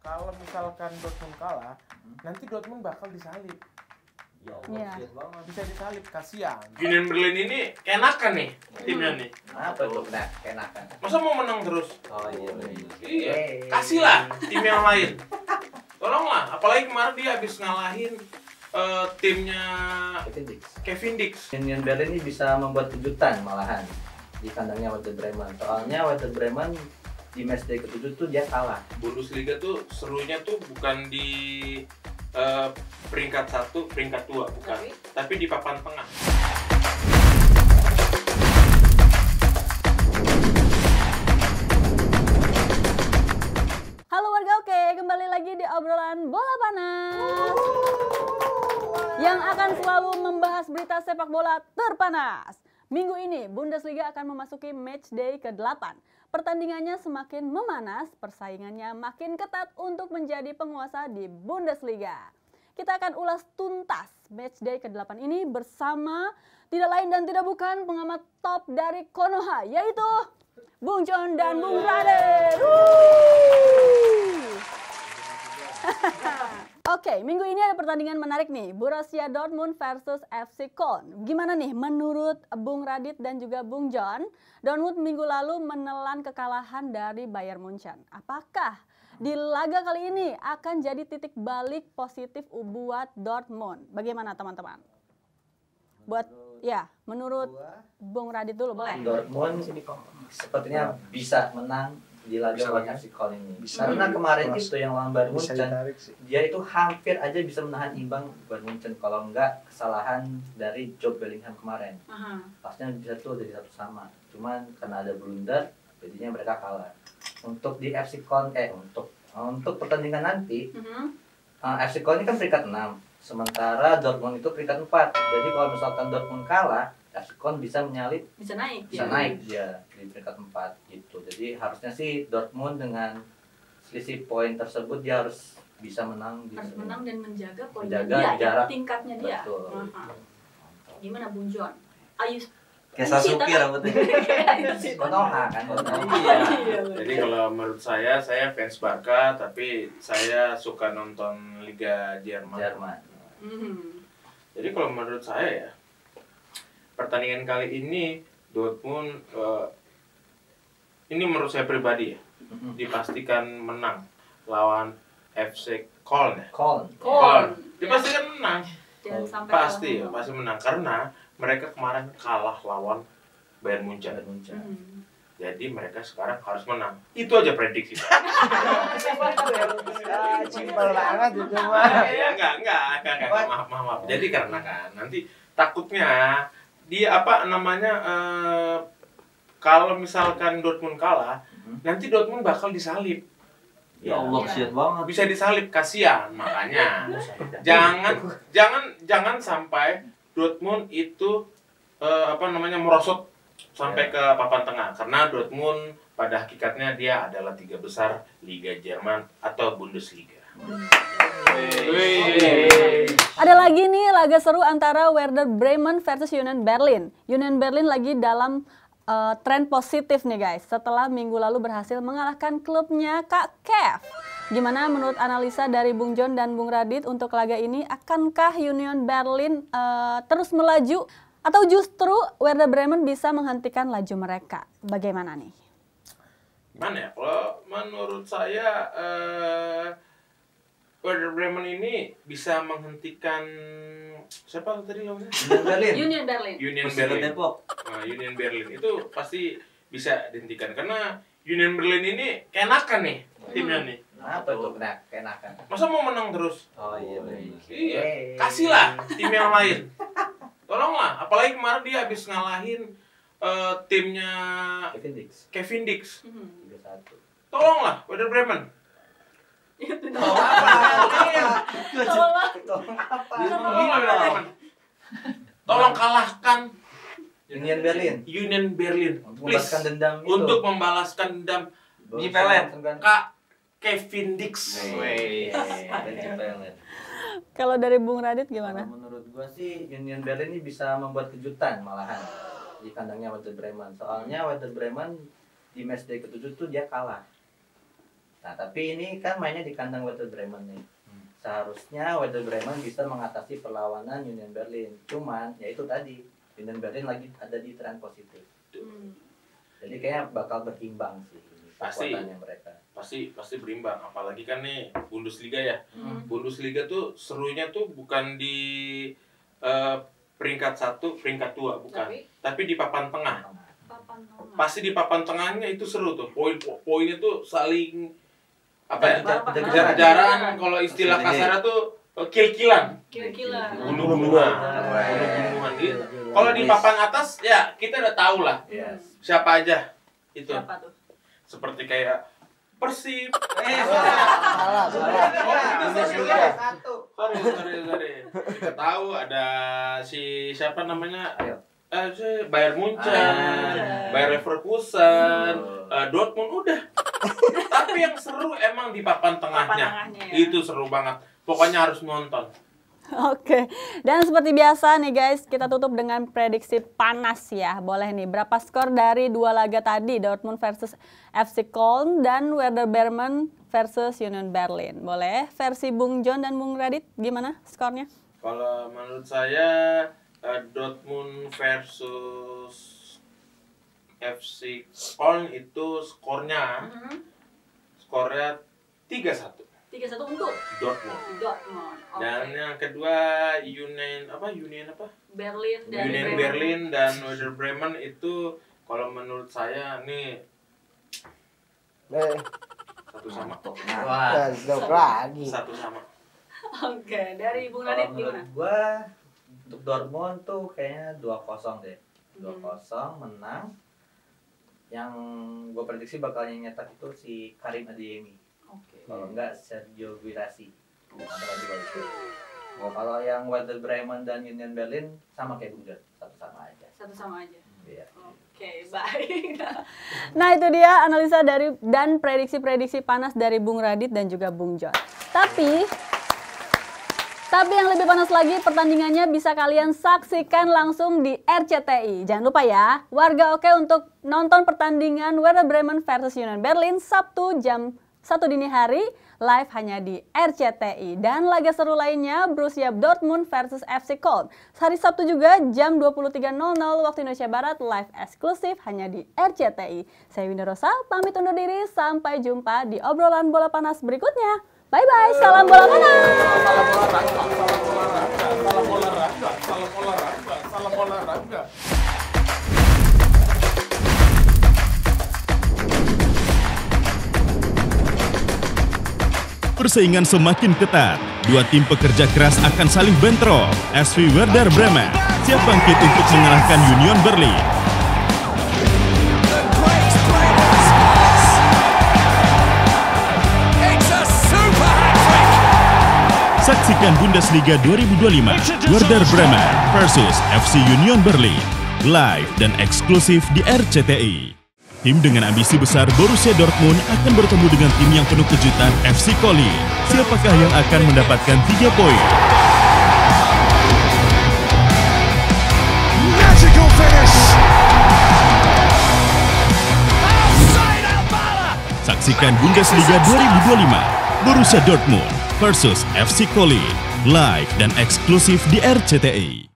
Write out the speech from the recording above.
kalau misalkan Dortmund kalah, nanti Dortmund bakal disalib. Iya. Bisa disalib, kasihan. Union Berlin ini enakan nih timnya nih. Apa tuh enakan? Masa mau menang terus? Oh iya. Iya. Kasihlah tim yang lain. Tolonglah, apalagi kemarin dia habis ngalahin timnya Kevin Dix. Union Berlin ini bisa membuat kejutan malahan di kandangnya Werder Bremen. Soalnya Werder Bremen di matchday ke-7 tuh dia kalah. Bundesliga tuh serunya tuh bukan di peringkat 1, peringkat 2 bukan, tapi di papan tengah. Halo warga oke, kembali lagi di obrolan bola panas yang akan selalu membahas berita sepak bola terpanas. Minggu ini Bundesliga akan memasuki matchday ke-8. Pertandingannya semakin memanas, persaingannya makin ketat untuk menjadi penguasa di Bundesliga. Kita akan ulas tuntas matchday ke-8 ini bersama tidak lain dan tidak bukan pengamat top dari Konoha, yaitu Bung John dan Bung Radit. Oke, minggu ini ada pertandingan menarik nih, Borussia Dortmund versus FC Köln. Gimana nih menurut Bung Radit dan juga Bung John? Dortmund minggu lalu menelan kekalahan dari Bayern Munchen. Apakah di laga kali ini akan jadi titik balik positif buat Dortmund? Bagaimana teman-teman? Menurut Bung Radit dulu boleh? Dortmund sepertinya bisa menang di laga lawan FC Köln ini. Karena kemarin itu yang lawan Bayern Munchen, dia itu hampir aja bisa menahan imbang Bayern Munchen kalau enggak kesalahan dari Job Bellingham kemarin. Pasnya bisa tuh jadi satu sama. Cuman karena ada blunder, jadinya mereka kalah. Untuk di FC Köln untuk pertandingan nanti, FC Köln ini kan peringkat 6, sementara Dortmund itu peringkat 4. Jadi kalau misalkan Dortmund kalah, FC Köln bisa menyalip, bisa naik dia di peringkat 4 gitu. Jadi harusnya sih Dortmund dengan selisih poin tersebut dia harus bisa menang dan menjaga poin jarak tingkatnya dia. Betul. Gimana Bung John? Ayo kayak Sasuke rambutnya. Konoha kan. Iya. Jadi kalau menurut saya fans Barca tapi saya suka nonton Liga Jerman. Jadi kalau menurut saya ya pertandingan kali ini Dortmund ini menurut saya pribadi ya dipastikan menang lawan FC Köln ya. Köln. Dipastikan menang. Pasti menang karena mereka kemarin kalah lawan Bayern Munchen. Jadi mereka sekarang harus menang. Itu aja prediksi. Simpel banget itu mah. Ya enggak. Maaf. Jadi karena kan nanti takutnya dia kalau misalkan Dortmund kalah, nanti Dortmund bakal disalib. Ya Allah, siap banget. Bisa disalib, kasihan. Makanya jangan sampai Dortmund itu merosot sampai ke papan tengah, karena Dortmund pada hakikatnya dia adalah 3 besar Liga Jerman atau Bundesliga. Ada lagi nih laga seru antara Werder Bremen versus Union Berlin. Union Berlin lagi dalam tren positif nih guys, setelah minggu lalu berhasil mengalahkan klubnya Kak Kev. Gimana menurut analisa dari Bung John dan Bung Radit untuk laga ini? Akankah Union Berlin terus melaju atau justru Werder Bremen bisa menghentikan laju mereka? Bagaimana nih? Gimana ya? Kalau menurut saya Werder Bremen ini bisa menghentikan siapa tadi namanya? Union Berlin. Union Berlin itu pasti bisa dihentikan karena Union Berlin ini enakan nih timnya nih. Apa tuh enakan? Masa mau menang terus? Oh iya. Iya. Kasihlah tim yang lain. Tolonglah, apalagi kemarin dia habis ngalahin timnya Kevin Dix. 3-1. Tolonglah Werder Bremen. Tolong kalahkan Union Berlin. Untuk membalaskan dendam Kak Kevin Dix. Kalau dari Bung Radit gimana? Menurut gua sih Union Berlin ini bisa membuat kejutan malahan di kandangnya Werder Bremen. Soalnya Werder Bremen di matchday ke-7 tuh dia kalah. Nah, tapi ini kan mainnya di kandang Werder Bremen nih. Seharusnya Werder Bremen bisa mengatasi perlawanan Union Berlin. Cuman, ya itu tadi, Union Berlin lagi ada di tren positif. Jadi kayaknya bakal berimbang sih kekuatannya mereka. Pasti berimbang, apalagi kan nih Bundesliga ya. Bundesliga tuh serunya tuh bukan di peringkat 1, peringkat 2 bukan, tapi di papan tengah. Pasti di papan tengahnya itu seru tuh. Poinnya tuh saling apa ya? Kejar-kejaran, kalau istilah kasarnya tuh kill-killan. Bunuh-bunuhan gitu. Kalau di papan atas ya kita udah tahu lah. Siapa aja itu. Siapa tuh? Seperti kayak Persib. Sorry. Kita tahu ada si siapa namanya? Bayern Munchen, Bayer Leverkusen, Dortmund udah. Tapi yang seru emang di papan tengahnya. Itu seru banget. Pokoknya harus nonton. Oke, dan seperti biasa nih guys, kita tutup dengan prediksi panas ya. Boleh nih, berapa skor dari 2 laga tadi, Dortmund versus FC Köln dan Werder Bremen versus Union Berlin. Boleh, versi Bung John dan Bung Radit, gimana skornya? Kalau menurut saya Dortmund versus FC Köln itu skornya 3-1. 3-1 untuk Dortmund. Okay. Dan yang kedua Union Berlin dan Werder Bremen itu kalau menurut saya nih 1-1. Wah, lagi. 1-1. Oke, dari Bung Radit gimana? Menurut gua untuk Dortmund tuh kayaknya 2-0 deh. 2-0 menang. Yang gue prediksi bakalnya nyetak itu si Karim Adeyemi. Kalau enggak Sergio Guirassy. Antara dua itu. Kalau yang Werder Bremen dan Union Berlin sama kayak Bung John, satu-sama aja. Iya. Oke, baik. Nah, itu dia analisa dan prediksi-prediksi panas dari Bung Radit dan juga Bung John. Tapi yang lebih panas lagi, pertandingannya bisa kalian saksikan langsung di RCTI. Jangan lupa ya, warga oke untuk nonton pertandingan Werder Bremen versus Union Berlin Sabtu jam 1 dini hari, live hanya di RCTI. Dan laga seru lainnya, Borussia Dortmund versus FC Köln. Hari Sabtu juga jam 23.00 waktu Indonesia Barat, live eksklusif hanya di RCTI. Saya Winda Rosa, pamit undur diri, sampai jumpa di obrolan bola panas berikutnya. Bye-bye, salam bola panas! Salam olahraga. Persaingan semakin ketat. Dua tim pekerja keras akan saling bentrok. SV Werder Bremen siap bangkit untuk mengalahkan Union Berlin. Saksikan Bundesliga 2025 Werder Bremen versus FC Union Berlin live dan eksklusif di RCTI. Tim dengan ambisi besar Borussia Dortmund akan bertemu dengan tim yang penuh kejutan FC Köln. Siapakah yang akan mendapatkan 3 poin? Magical finish. Saksikan Bundesliga 2025 Borussia Dortmund versus FC Köln live dan eksklusif di RCTI.